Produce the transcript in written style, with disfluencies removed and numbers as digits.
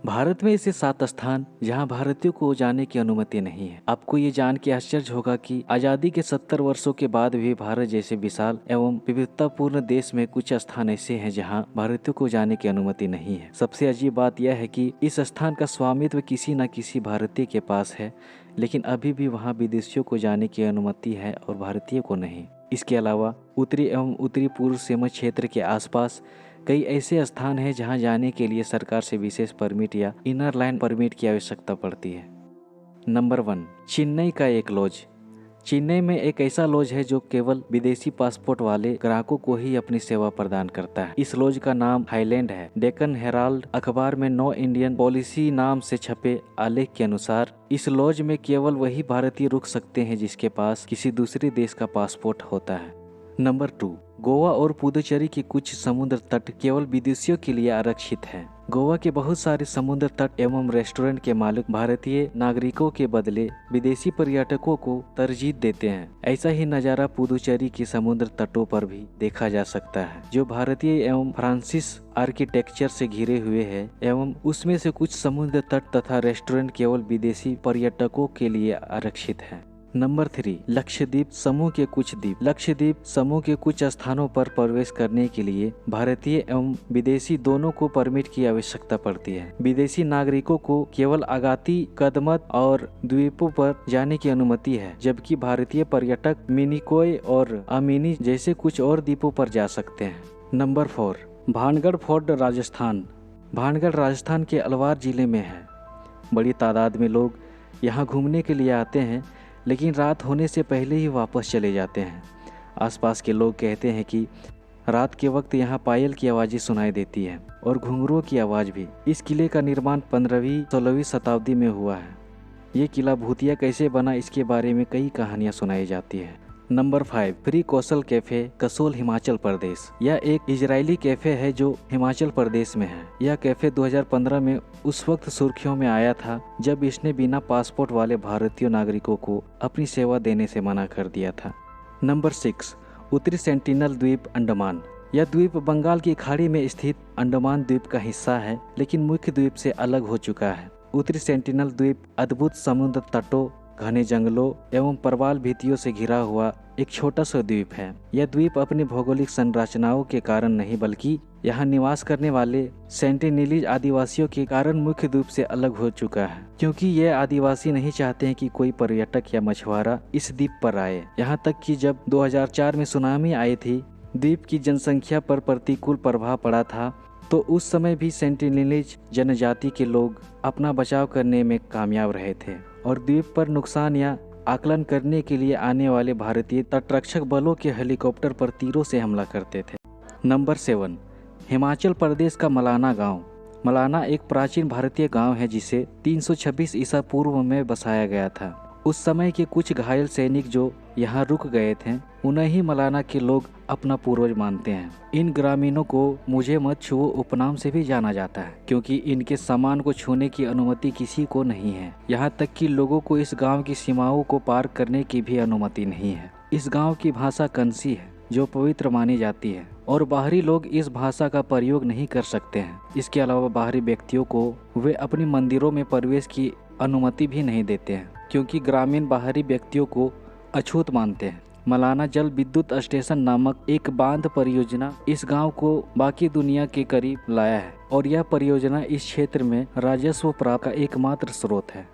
भारत में ऐसे 7 स्थान जहां भारतीयों को जाने की अनुमति नहीं है। आपको ये जान के आश्चर्य होगा कि आजादी के 70 वर्षों के बाद भी भारत जैसे विशाल एवं विविधतापूर्ण देश में कुछ स्थान ऐसे हैं जहां भारतीयों को जाने की अनुमति नहीं है। सबसे अजीब बात यह है कि इस स्थान का स्वामित्व किसी न किसी भारतीय के पास है, लेकिन अभी भी वहाँ विदेशियों को जाने की अनुमति है और भारतीयों को नहीं। इसके अलावा उत्तरी एवं उत्तरी पूर्व सीमा क्षेत्र के आसपास कई ऐसे स्थान हैं जहां जाने के लिए सरकार से विशेष परमिट या इनर लाइन परमिट की आवश्यकता पड़ती है। नंबर 1, चेन्नई का एक लॉज। चेन्नई में एक ऐसा लॉज है जो केवल विदेशी पासपोर्ट वाले ग्राहकों को ही अपनी सेवा प्रदान करता है। इस लॉज का नाम हाईलैंड है। डेक्कन हेराल्ड अखबार में नो इंडियन पॉलिसी नाम से छपे आलेख के अनुसार इस लॉज में केवल वही भारतीय रुक सकते हैं जिसके पास किसी दूसरे देश का पासपोर्ट होता है। नंबर 2, गोवा और पुदुचेरी के कुछ समुद्र तट केवल विदेशियों के लिए आरक्षित हैं। गोवा के बहुत सारे समुद्र तट एवं रेस्टोरेंट के मालिक भारतीय नागरिकों के बदले विदेशी पर्यटकों को तरजीह देते हैं। ऐसा ही नज़ारा पुदुचेरी के समुद्र तटों पर भी देखा जा सकता है, जो भारतीय एवं फ्रांसीसी आर्किटेक्चर से घिरे हुए हैं एवं उसमें से कुछ समुद्र तट तथा रेस्टोरेंट केवल विदेशी पर्यटकों के लिए आरक्षित हैं। नंबर 3, लक्षद्वीप समूह के कुछ द्वीप। लक्षद्वीप समूह के कुछ स्थानों पर प्रवेश करने के लिए भारतीय एवं विदेशी दोनों को परमिट की आवश्यकता पड़ती है। विदेशी नागरिकों को केवल अगाती, कदमत और द्वीपों पर जाने की अनुमति है, जबकि भारतीय पर्यटक मिनिकॉय और अमिनी जैसे कुछ और द्वीपों पर जा सकते हैं। Number 4, Bhangarh fort Rajasthan. भानगढ़ राजस्थान के अलवार जिले में है। बड़ी तादाद में लोग यहाँ घूमने के लिए आते हैं, लेकिन रात होने से पहले ही वापस चले जाते हैं। आसपास के लोग कहते हैं कि रात के वक्त यहाँ पायल की आवाज़ें सुनाई देती है और घुंघरुओं की आवाज़ भी। इस किले का निर्माण 15वीं-16वीं शताब्दी में हुआ है। ये किला भूतिया कैसे बना, इसके बारे में कई कहानियाँ सुनाई जाती है। नंबर 5, फ्री कौशल कैफे, कसोल, हिमाचल प्रदेश। यह एक इजरायली कैफे है जो हिमाचल प्रदेश में है। यह कैफे 2015 में उस वक्त सुर्खियों में आया था जब इसने बिना पासपोर्ट वाले भारतीय नागरिकों को अपनी सेवा देने से मना कर दिया था। नंबर 6, उत्तरी सेंटिनल द्वीप, अंडमान। यह द्वीप बंगाल की खाड़ी में स्थित अंडमान द्वीप का हिस्सा है, लेकिन मुख्य द्वीप से अलग हो चुका है। उत्तरी सेंटिनल द्वीप अद्भुत समुद्र तटों, घने जंगलों एवं प्रवाल भित्तियों से घिरा हुआ एक छोटा सा द्वीप है। यह द्वीप अपनी भौगोलिक संरचनाओं के कारण नहीं, बल्कि यहाँ निवास करने वाले सेंटिनेलीज आदिवासियों के कारण मुख्य द्वीप से अलग हो चुका है, क्योंकि ये आदिवासी नहीं चाहते हैं कि कोई पर्यटक या मछुआरा इस द्वीप पर आए। यहाँ तक कि जब 2004 में सुनामी आई थी, द्वीप की जनसंख्या पर प्रतिकूल प्रभाव पड़ा था, तो उस समय भी सेंटिनेलीज जनजाति के लोग अपना बचाव करने में कामयाब रहे थे और द्वीप पर नुकसान या आकलन करने के लिए आने वाले भारतीय तटरक्षक बलों के हेलीकॉप्टर पर तीरों से हमला करते थे। नंबर 7, हिमाचल प्रदेश का मलाना गांव। मलाना एक प्राचीन भारतीय गांव है जिसे 326 ईसा पूर्व में बसाया गया था। उस समय के कुछ घायल सैनिक जो यहाँ रुक गए थे, उन्हें ही मलाना के लोग अपना पूर्वज मानते हैं। इन ग्रामीणों को मुझे मत छुओ उपनाम से भी जाना जाता है, क्योंकि इनके सामान को छूने की अनुमति किसी को नहीं है। यहाँ तक कि लोगों को इस गांव की सीमाओं को पार करने की भी अनुमति नहीं है। इस गांव की भाषा कंसी है, जो पवित्र मानी जाती है और बाहरी लोग इस भाषा का प्रयोग नहीं कर सकते हैं। इसके अलावा बाहरी व्यक्तियों को वे अपनी मंदिरों में प्रवेश की अनुमति भी नहीं देते हैं, क्योंकि ग्रामीण बाहरी व्यक्तियों को अछूत मानते हैं। मलाना जल विद्युत स्टेशन नामक एक बांध परियोजना इस गांव को बाकी दुनिया के करीब लाया है और यह परियोजना इस क्षेत्र में राजस्व प्राप्त का एकमात्र स्रोत है।